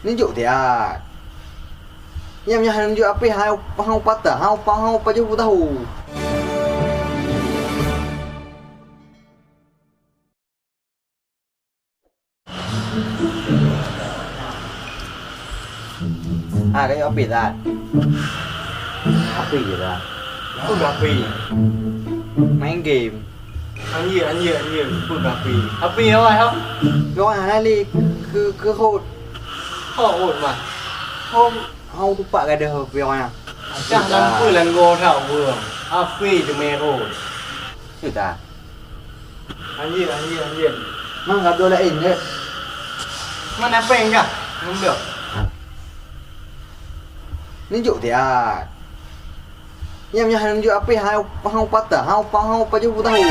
Nunjuk dia. Yang nunjuk apa hang patah, hang pa jauh tahu. Kayak apa dah? Apa je dah? Apa gapi? Main game. Anjir, apa gapi? Apa yang awak hao? Rồi hari ke hốt. Kau ổn mà. Hang lupa cái dah pion. Chắc lắm cứ lần ngô thảo vừa. Api thì mẹ rồi. Sudah. Anjir. Mang gặp đôi lại đấy. Mana peng kah? Không được. Nunjuk dia. Yang nunjuk apa hang patah, hang pa jauh tahu.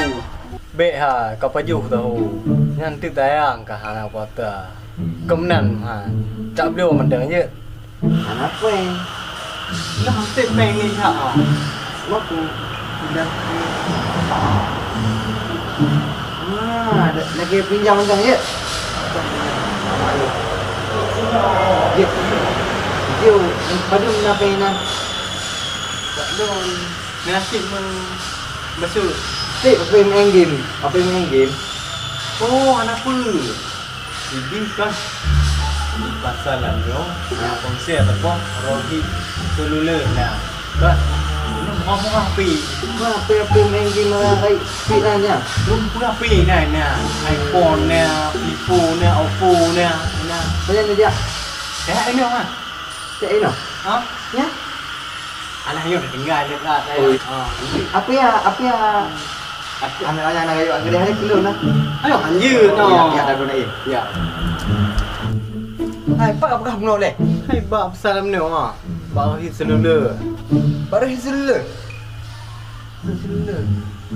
Bệ hả, kau pajuh tahu. Nanti tayang kah hang kata. Kemenan ha. Tak boleh mandang je. Apa yang? Nó không tiết peng ni hả? Mak dah. Lagi pinjam macam ni. Dia pada nak penan. Tak boleh. Nasib betul. Apa yang main game? Apa yang main game? Oh, anak apa? Jadi kan di pasaran yo, yang konsep apa? Rohit seluler nah. Kan ini ngomong api. Apa yang main game lah kai pinanya. Lu api nah. iPhone nah, Vivo nah, Oppo nah. Macam ni dia. Ini apa? Cak ini. Ha? Ya. Alah yo dah tinggal je kat saya. Oh. Ha. Apa ya? Anak-anak nak ayo angkat dia kilo nah. Ayo anjir no. Ya dah gunain. Ya. Hai, pak apakah menolak leh? Hai bab salam ni ha. Rohit seluler. Baru hasil.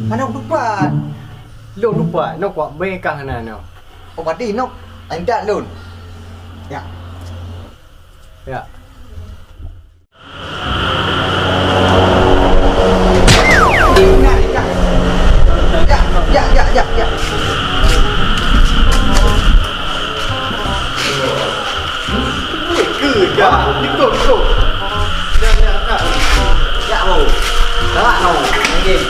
Mana lupa? Lu lupa nak buat bekah nah no. Oh, pati nok. Anda lun. Ya. Ya. Ya. Ya, ikut. Ya mau. Tak mau. Main game.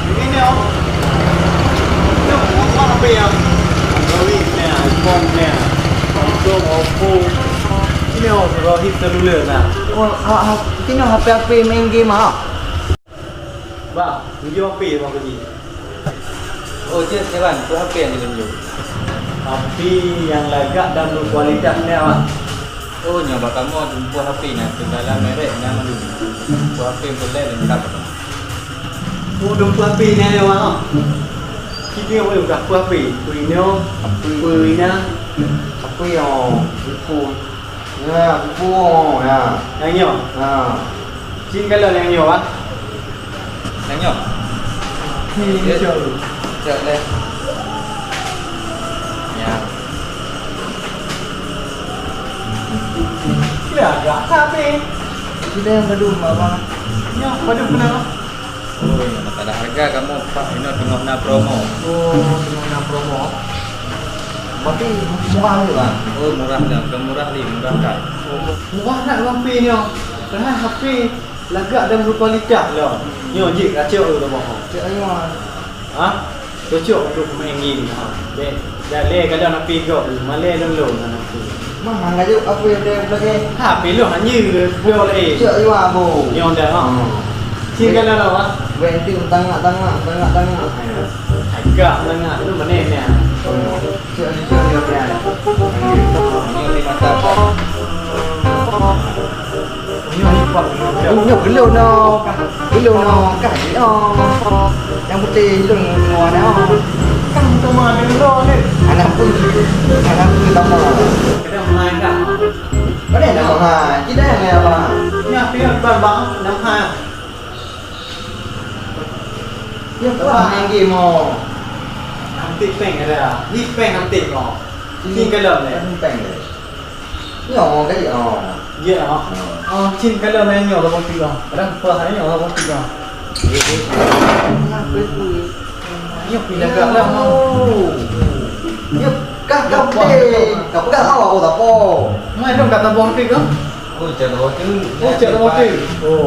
Ini om. Ini ngomong apa ya? Rohit ni, iPhone ni, Samsung, Oppo. Ini om Rohit seluler nah. Oh, tino HP main game ah. Bang, tunjuk apa bang pergi? Oh, je kawan, tu HP yang ditunjuk. Api yang lagak dan berkualitas ni awak. Oh, nyoba kamu jumpa HP nak segala merek nama dulu. Jumpa HP yang boleh dan tak apa. Oh, dompet api ni awak. Kita boleh buka api. Puino, puina. Apa yang buku? Ya, buku ya. Yang nyo. Ha. Cin kalau yang nyo ah. Tengok. Ni jauh. Cek leh. Ya. Kira agak api. Kita yang kedua abang. Nyo, pada benar. Oh, yang tak ada harga kamu Pak ini tengok na promo. Oh, dengan promo. Berarti murah je bang. Oh, murah dah, murah murah kan. Murah nak HP ni. Kerana HP lagak dan berkualitas lah. Nyo jik kacau tu bang. Cik ayo ah. Ha? Cocok untuk main game. Ha. Dah le kalau nak pigok, malai dulu nak. Mah hangga je apa yang dia lagi. HP lu hanya bel eh. Cik ayo ah bu. Nyo dah ha. Cik kalau lah ah. Berhenti tengah. Agak menengah tu mana ni? Cik ayo dia. Ini 5 tahun. Nyo lipat. Nyo belum kan. Yang putih tu ngua dah. Kan cuma dulu ni. Anak pun tak mau. Kita main dah. Ada ha. Kita yang ya bang. Ni api yang bang nam ha. Ya bang yang game mo. Nanti peng ada. Ni peng nanti kau. Chin kalam ni. Không bèn rồi. Nhỏ cái gì Ya ha. Chin kalam ni nyo bang tiga. Kadang apa hari nyo bang tiga. Ni pilih gak lah. Ya các đi. Cặp các ao tập po. Mai dong kata bang tiga. Oh, cara waktu. Oh, cara waktu. Oh.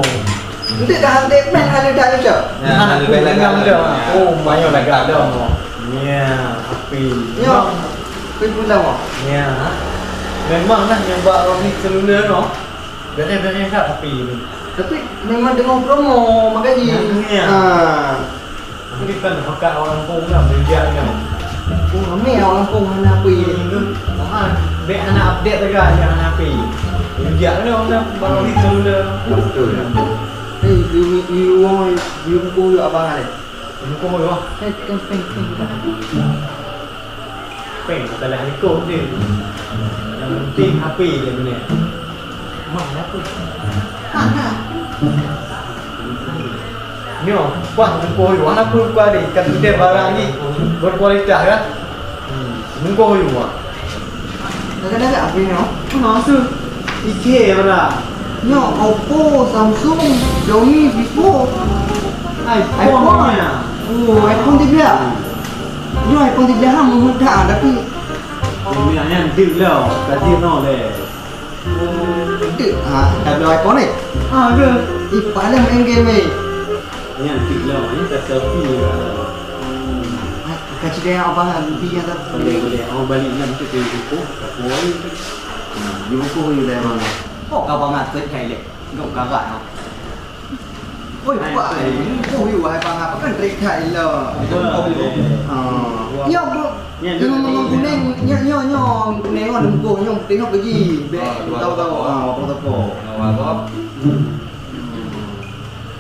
Nanti dah hantar main hari dah ni cak. Anak aku dengan dia. Oh, banyak lagak dah. Ya, api. Ya. Kau pulang mo. Ya. Memang lah yang buat orang ni seluler no. Beres-beres kat api ni. Tapi memang dengan promo makanya. Ya. Ini kan pakai orang kampung lah berjaya kan. Oh, ramai orang kampung mana api. Bek anak update lagi yang anak api. Berjaya kan orang baru ni seluler. Betul. Eh, you ko abang ada. Ini kau mau Eh, kan peng. peng kata lah ikut dia. Yang penting api dia punya. Mana apa? Ni oh, wah mengko yo anak pun kuat ni kan dia barang ni berkualitas kan. Mengko yo ah. Kadang-kadang api no. Mana tu? IK mana? Nyo, Oppo, Samsung, Xiaomi, Vivo. iPhone ni. Oh, iPhone 13. Nyo iPhone 13 hang mudah tapi Ini yang dik lah, kasih no le. itu dah beli iPhone ni. Ah ke? Paling main game ni. Yang dik lah, ini tak selfie lah. Kacik dia abang lebih yang tak Boleh, awak balik nak untuk ke Ibu, tak boleh. you ko you dah mana. Oh, abang ngat kai le. Ngok kagak no. Oi, pak. Ko you hai bang apa kan trik kai lah. Nyo bu. Ngomong kuning, nyo kuning on ko nyo tengok pergi. Tahu apa. Awak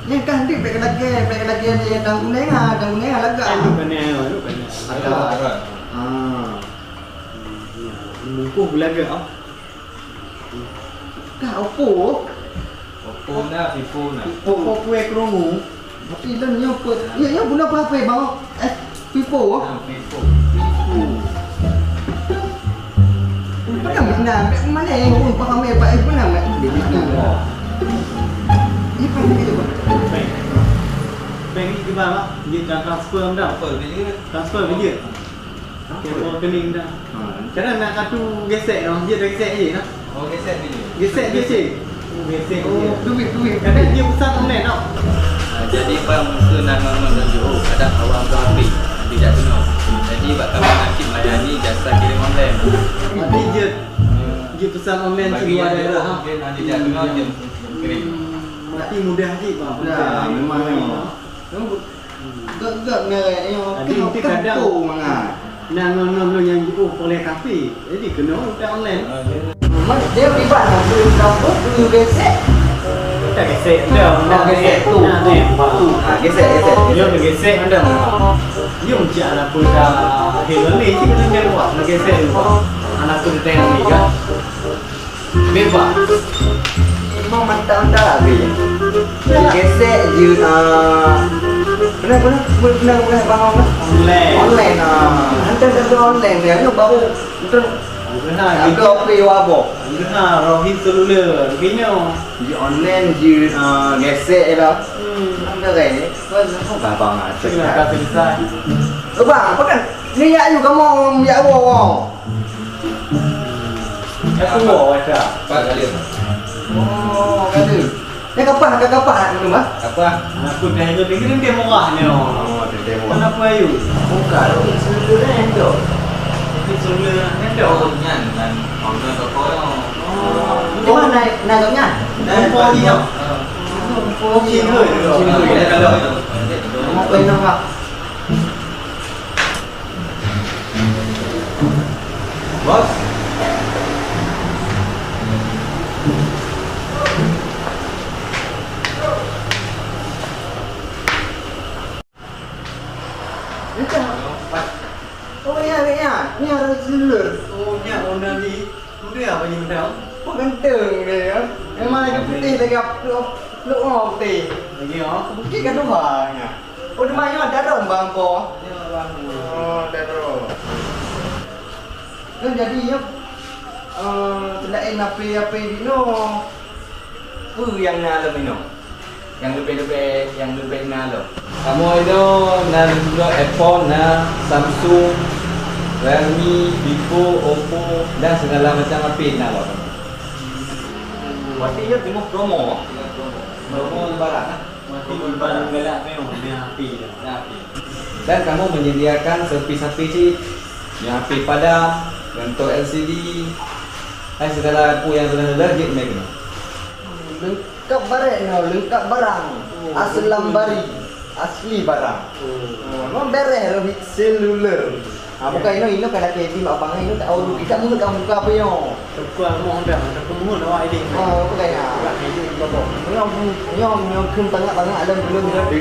Ni kan di pek lagi ni dang kuning lega. Lu kena, lu kena. ada. Mungkuh belaga ah. Ka Oppo. Oppo na, Vivo na. Pokok kue kerumu. Tapi dan nyo put. Ya guna apa bang? Vivo. Vivo. Pernah mana yang pun paham apa pernah di situ. Ini paling itu bang. Bank ni gimana? Dia dah transfer dah. Apa dia? Transfer dia. Kau kening dah. Kadang nak kartu gesek noh, dia dah gesek je noh. Oh, gesek dia. Gesek. Gesek je. Duit. Kadang dia pesan online tau. Jadi bang muka nak menunjuk ada awak berhabis tidak kena. Jadi bak kami nak layani jasa kirim online. Nanti dia pesan online Bagi keluar yang daerah. dia nanti dia kena dia kirim. Mati mudah je bang. Dah, memang. Gak Nanti kadang Nang yang oleh kafe. Jadi kena udah online. Dia ribat nak dapat tu gesek. Tak gesek dah. Nak gesek tu. Gesek. Dia nak gesek dah. Dia macam anak pun dah heran ni sih kena dia buat nak gesek tu. Anak pun tengok ni kan. Bebas. Memang mantap lagi. Gesek je Pernah bang online hantar online dia ni baru betul Benar. aku pay wabo Benar. Rohit seluler. Begini. di online je gesek dah anda ni kau bang Terima kasih besar. bang apa kan ni ya you kamu ya wow Aku mau baca. Pak kali. oh kata ni kapan ni mah Apa? Aku dah itu ni dia murah ni. oh demo Kenapa ayu? buka seluruh ni tu Ini seluler ni dah. Oh, nyan dan order toko yang. di mana nagapnya Nampak dia. Chin hơi được. Chin hơi dia kalau. mau pay nang kak Bos. oh ya ni ada seluruh Oh, ni owner ni. Tu dia apa yang dah? Ganteng dia ya. Memang lagi putih lagi lu putih. Lagi oh. Bukit kan tu hanya. Oh, dia main ada dong bang ko. Ya bang. Oh, ada dong. Kan jadinya selain apa dino. Yang nalo mino. Yang lebih nalo. Kamu itu nan juga iPhone, na Samsung, Realme, Vivo, Oppo dan segala macam HP nak bawa. Berarti dia tengok promo. Promo lebaran. Mati barang galak memang ni api dah. Nah, dan kamu menyediakan servis-servis sih, yang HP padam, untuk LCD, dan segala lampu yang sudah dia make. Lengkap barang. Asli barang. Memang beres lo seluler. Bukan ini kada KP mak abang ini tak tahu kita mulut kamu buka apa yo. Tukar mau dah, tak kemu dah awak ini. Bukan ya. Bukan ini bapak. Nyom kum tengah alam belum ada.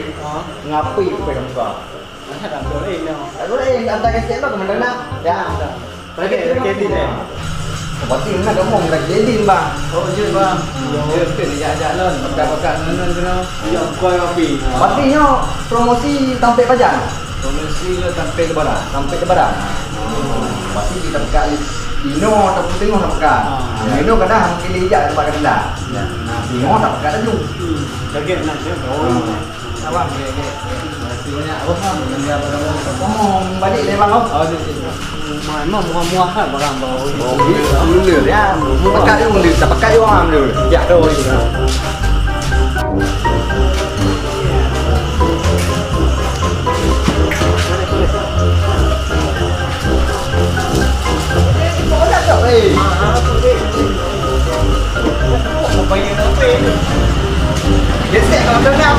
Ngapi pada muka. Ada tak boleh ni. Tak boleh antar kasih apa ke mana? Ya. Pakai KP dah. Berarti nak kamu nak jadi bang. Oh, je bang. Ya, betul dia jalan. Pakai-pakai nan kena. Ya, kau api. Berarti nyo promosi tampil pajak. Promosi je sampai lebaran. Sampai lebaran. Berarti kita buka Ino tak tengok nak buka. Ino kadang pilih je tempat kedai. Ya. Ino tak buka dulu. Jaga nak dia. Abang, Terima kasih banyak. Abang faham dengan dia pada kamu balik dari bang kau. Oh, dia. Memang muah-muah kan barang baru. Oh, dulu ya. Pakai dulu, tak pakai orang dulu. Ya, dulu. Dia set kalau dah nak.